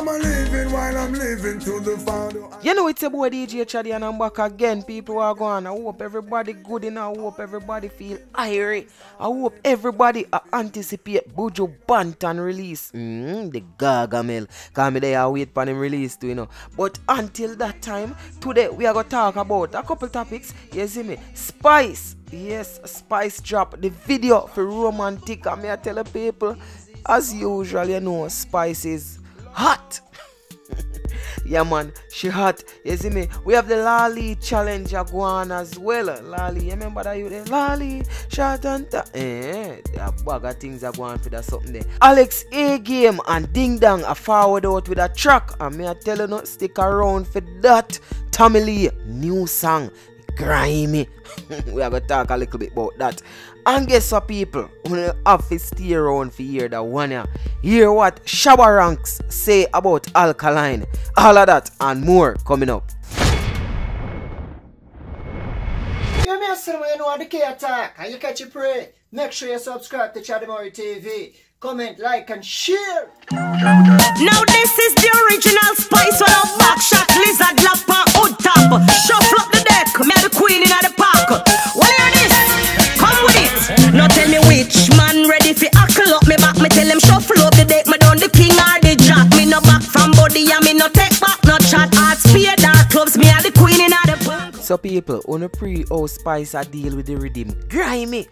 I'm a living while I'm living to the Father. You know it's your boy DJ Chaddy and I'm back again. People are going. I hope everybody good and I hope everybody feel irie. I hope everybody anticipate Buju Banton release. The Gargamel. Cause me there I wait for him release too, you know. But until that time, today we are going to talk about a couple topics. You see me? Spice. Yes, Spice drop the video for Romantic. And me I tell the people, as usual, you know, Spice is hot. Yeah man, she hot. You see me? We have the Lali challenge go on as well. Lali, you remember that you there? Lali, shot and a bag of things are going for that something there. Alex A Game and Ding Dong are forward out with a track. And me I tell you not stick around for that. Tommy Lee new song, Grimy. We are gonna talk a little bit about that. And guess what, people? We have to stay around for hear that one here. Hear what Shabba Ranks say about Alkaline. All of that and more coming up. You may say you know the key attack and you catch your prey. Make sure you subscribe to Chaddy TV. Comment, like and share. Now this is the original Spice on a back shot, lizard lapper, hood top. Shuffle up the deck, me the queen in the park. Well, hear this, come with it. Now tell me which man ready for hackle up me back. Me tell him shuffle up the deck, me done the king or the jack. Me no back from body and me no take back, no chat. Art spear dark clubs, me are the queen in the park. So people, on a pre-oh Spice I deal with the rhythm grimy.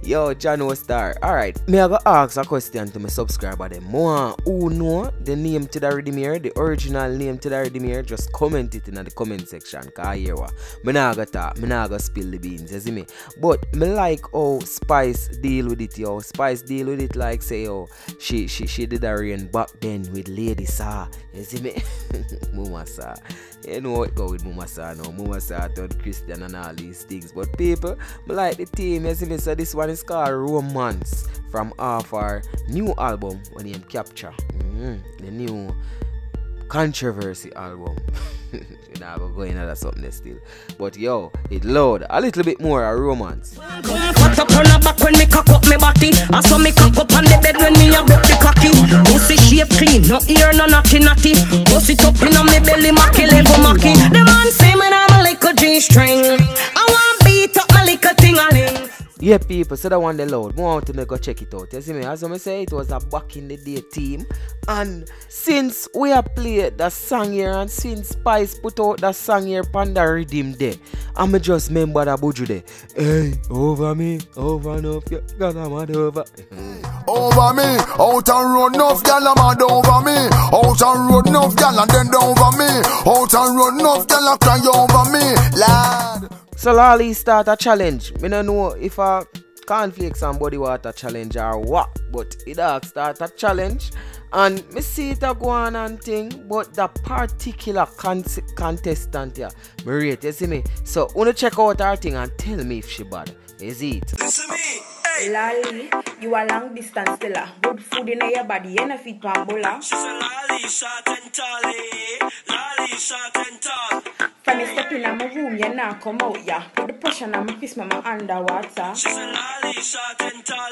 Yo, Jano Star. Alright, me I go ask a question to my subscriber them. More who know the name to the rhythm here, the original name to the rhythm here, just comment it in the comment section. Cause I hear what. Me nah go talk, me nah go spill the beans, you see me? But me like how Spice deal with it, yo. Spice deal with it like say, yo, she did a rain back then with Lady Sa. You see me? Mama Sa. You know what go with Mama Sa now. Mama Sa turned Christian and all these things. But people, me like the team, you see me? So this one is called Romance from off our new album when he Capture. The new Controversy album. You know, I'm going into something still. But yo, it load a little bit more a Romance. What up on the back when me cock up me body? I saw me cock up on the bed when me a broke the cocky. Pussy shape clean, no ear, no natty. Pussy top in on me belly, macky level macky. The man say me I'm a little G-string. I want beat up my little ting-a-ling. Yeah, people, so that one they load. More want to go check it out. You see me? As I say, it was a back in the day team. And since we have played that song here and since Spice put out that song here on the rhythm there, I'ma just remember that Buju there. Hey, over me, over enough, you got a mad over. Over me, out and road enough gal a mad over me. Out and road enough gal and then over me. Out and road enough gal a cry over me, lad. So Lali start a challenge. I don't know if a cornflakes and body water challenge or what, but it does start a challenge. And me see it a go on and thing, but the particular contestant here, me rate, you see me? So wanna check out her thing and tell me if she bad. Is it? Listen me. Hey. Lali, you a long distance stella. Good food in your body, you no fit pambola. She's a lolly, short and tall, lolly, short and tall. When you step in my room, you not come out, yeah. Put the pressure on my fist, mama underwater. She's a lolly, short and tall,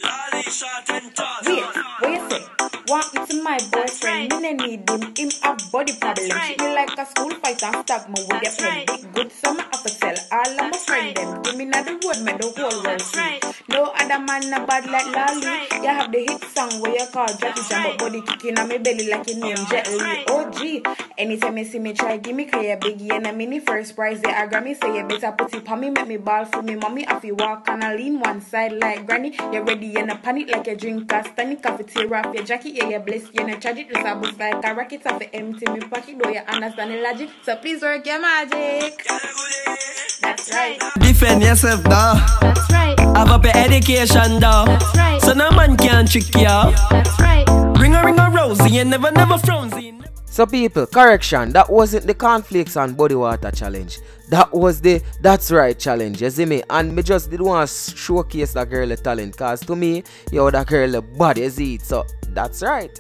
lolly, short and tall. Wait, what you say? Want me to my boyfriend, me no need him have body problem. She be like a school fight and stab me with your pen. Big good summer have to tell all of my friend them. Give me not the road, me the whole world see. No other man no bad like Lali. You have the hit song where you call Jackie Chan, but body kicking on my belly like your name Jet Li. OG, anytime you see me try, give me clear biggie and a mini first prize. They are Grammy, say you better put it on me, make me ball for me mommy. If you walk and I lean one side like granny, you ready and a panic like a drink, stand cafeteria off your jacket. Yeah, you bless you and charge it to a boost like a rocket off the empty me pocket. Do you understand the logic? So please work your magic. That's right. Defend yourself, though. That's right. Have up your education, though. That's right. So no man can trick you. That's right. Ring a rosy, you never frownsy. So people, correction, that wasn't the cornflakes and body water challenge. That was the That's Right challenge, you see me? And me just did want to showcase that girl talent, cause to me, yo, that girl body, you see it? So that's right.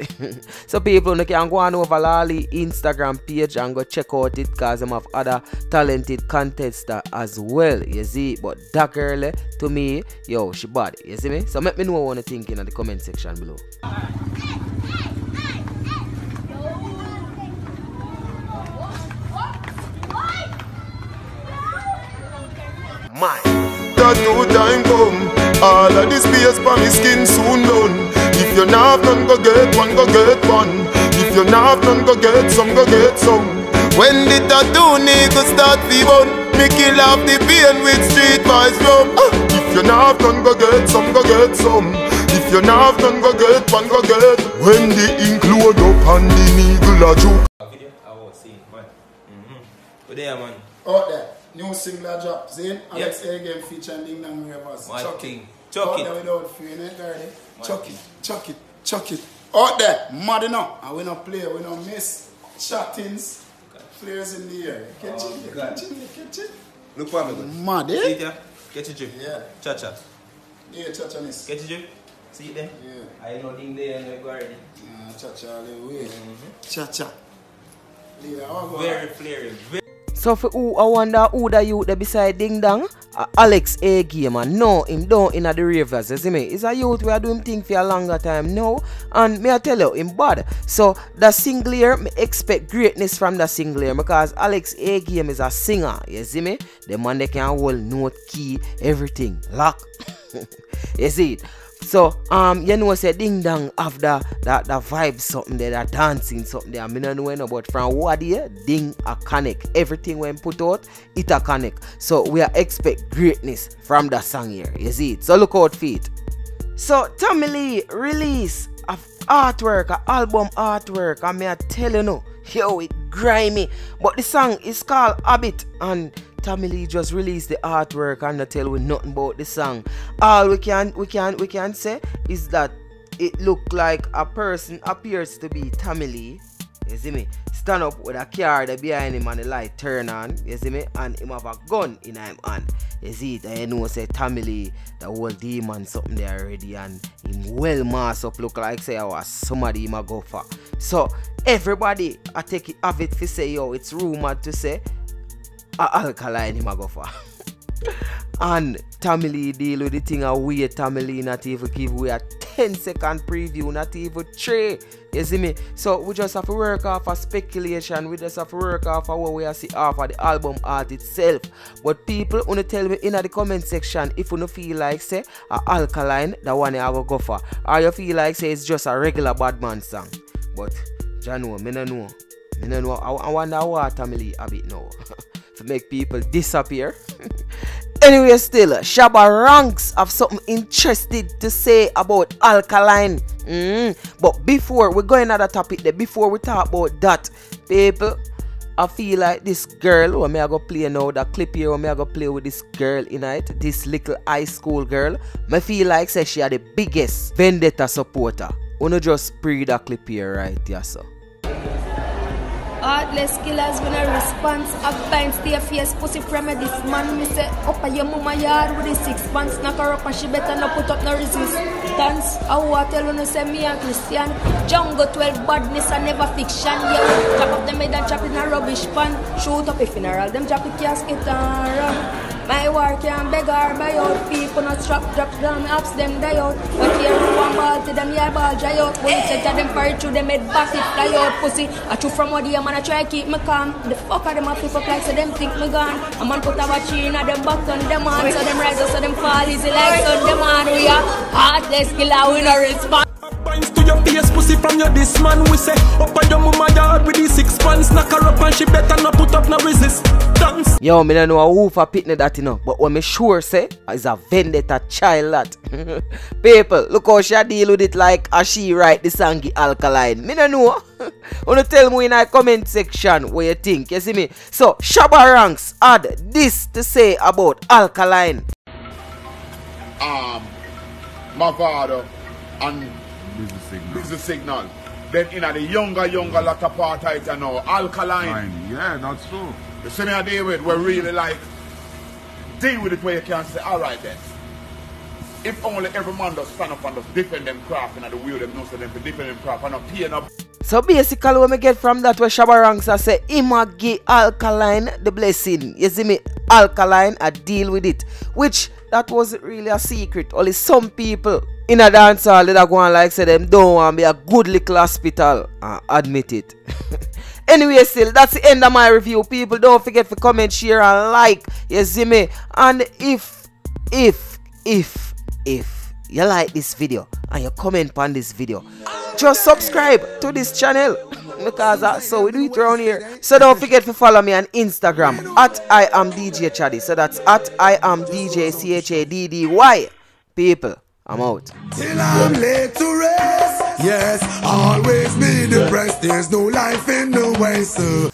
So people, you can go on over Lali Instagram page and go check out it, cause I have other talented contestants as well, you see? But that girl, to me, yo, she body, you see me? So let me know what you think in the comment section below. tattoo time come. All of this space for me skin soon done. If you not have none, go get one, go get one. If you not have none, go get some, go get some. When the tattoo nigga start to bun, me kill off the pain with street boys rum. If you not have none, go get some, go get some. If you not have none, go get one, go get. When the ink load up and the needle a juke. Video I was seeing, man. But there, man. Out there, new single drop. Zane, Alex again featuring Ding Dong Ravers. Chuck it. Chuck it. Out there without fear, ain't Gardy? Chuck it, chuck it, chuck it. Out there, mad enough. And we don't play, we don't miss. Chattings. Flares in the air. Catch it, catch it, catch it. Look for me. Mad, eh? See it there? Catch it, Jim. Yeah. Cha-cha. Yeah, cha-cha-ness. Catch it, Jim. See it there? Yeah. I know Ding there and we go already. Yeah, cha-cha all the way. Cha-cha. Very flary. So for who I wonder who the youth there beside Ding Dong? Alex A Gamer. No, him don't in the ravers, you see me? It's a youth we are doing things for a longer time now. And me I tell you, him bad. So the single here, me expect greatness from the single here because Alex A Game is a singer, you see me? The man they can hold note, key, everything. Lock. You see it? So, you know, say Ding Dong have the vibe something there, that dancing something there. I mean, I don't know about from what here, Ding a connect. Everything when put out, it a connect. So, we are expect greatness from the song here. You see it? So, look out for it. So, Tommy Lee release of artwork, a album artwork. I mean, I tell you no, yo, it grimy. But the song is called Habit and Tommy Lee just released the artwork and not tell we nothing about the song. All we can say is that it look like a person appears to be Tommy Lee. You see me? Stand up with a car there behind him and the light turn on. You see me? And him have a gun in him hand. You see it? And you know say Tommy Lee, the whole demon something there already and him well mass up look like say I was somebody him a go for. So everybody I take it have it to say yo, it's rumored to say Alkaline him a go for. And Tommy Lee deal with the thing away. Tommy Lee not even give away a 10-second preview, not even 3. You see me? So we just have to work off of speculation. We just have to work off of what we see off of the album art itself. But people wanna tell me in the comment section if you feel like say Alkaline the one I will go for, or you feel like say it's just a regular bad man song. But Jano, me no know. I wonder what Tommy Lee a bit now. To make people disappear. Anyway, still, Shabba Ranks have something interesting to say about Alkaline. But before we go into the topic there, before we talk about that, people, I feel like this girl, who I go play now, the clip here, who I go play with this girl in it, this little high school girl, I feel like say she are the biggest vendetta supporter. Wanna just pre the clip here right here, so. Heartless killers when a response of time stay face pussy from me this man me say up a your mama yard with the 6 pants knock her up and she better not put up no resistance. I want tell when you say me and Christian Jungle 12 badness and never fiction. Yeah, chop up them head and chop in a rubbish pan. Shoot up a funeral, them drop the casket and run. My work can't beg or buy out. People not strap, drop down, ups them die out. But here one ball to them, yeah, ball dry out. Bullets at them fire through them head back, it fly out. Pussy, I chew from what man, I try to keep me calm. The fuck are them a flip up like so them think me gone. A man put a watch in at them button, them on. So them rise up, so them fall easy like so them on. We are heartless killer, we no respond. Binds to your face, pussy from your this man. We say, up on your mama yard with the 6 pants. Knock her up and she better not put up no resistance. Yo, me don't know who for pitney that, you know. But what me sure say is a vendetta child that. People, look how she deal with it like as she write the song Alkaline. Me don't know. Wanna tell me in the comment section what you think, you see me? So, Shabba Ranks had this to say about Alkaline. My father and Busy Signal. Then in the younger latter part right now, Alkaline. Yeah, that's true. The senior David, we're really like deal with it where you can say, alright then. If only every man does stand up and does defend them craft and the wheel them know so them to defend them craft and not pay enough. So basically what I get from that where Shabba Ranks I say him a give Alkaline the blessing. You see me? Alkaline I deal with it. Which that wasn't really a secret. Only some people in a dance hall that go on like say them don't want to be a good little hospital. Admit it. Anyway, still, that's the end of my review. People, don't forget to comment, share, and like. You see me? And if if you like this video and you comment on this video, just subscribe to this channel because that's how we do it around here. So don't forget to follow me on Instagram at I am DJ Chaddy. So that's at I am DJ CHADDY. People, I'm out. Till I'm laid to rest. Yes, always be depressed. There's no life in the way, so